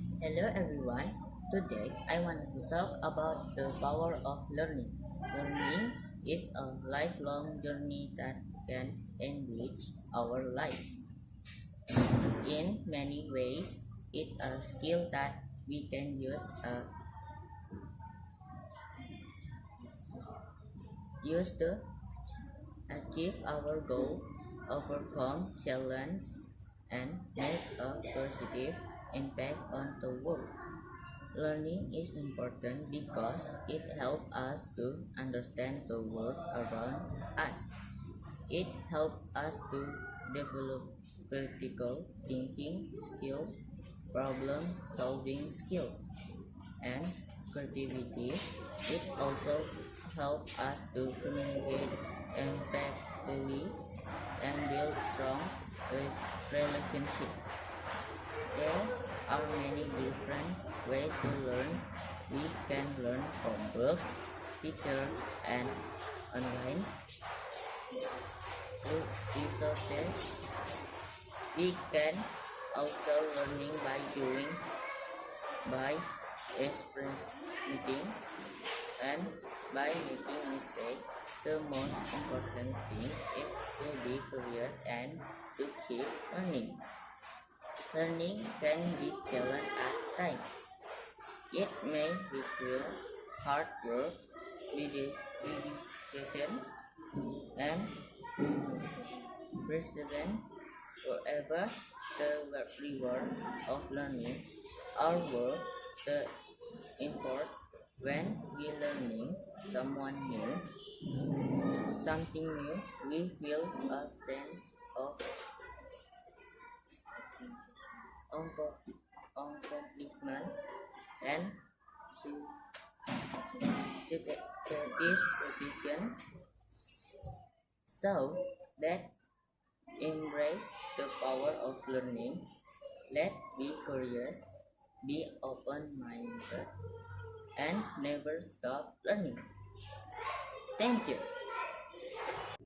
Hello everyone. Today I want to talk about the power of learning. Learning is a lifelong journey that can enrich our life. In many ways, it's a skill that we can use to achieve our goals, overcome challenges, and make a positive impact on the world. Learning is important because it helps us to understand the world around us. It helps us to develop critical thinking skills, problem solving skills, and creativity. It also helps us to communicate effectively and build strong relationships. There are many different ways to learn. We can learn from books, teachers, and online resources. We can also learning by doing, by experimenting, and by making mistakes. The most important thing is to be curious and to keep learning. Learning can be challenging at times. It may require hard work, dedication, and perseverance. However, the reward of learning our work the import when we learning something new, we feel a sense of accomplishment and satisfaction. So that embrace the power of learning. Let's be curious, be open-minded, and never stop learning. Thank you.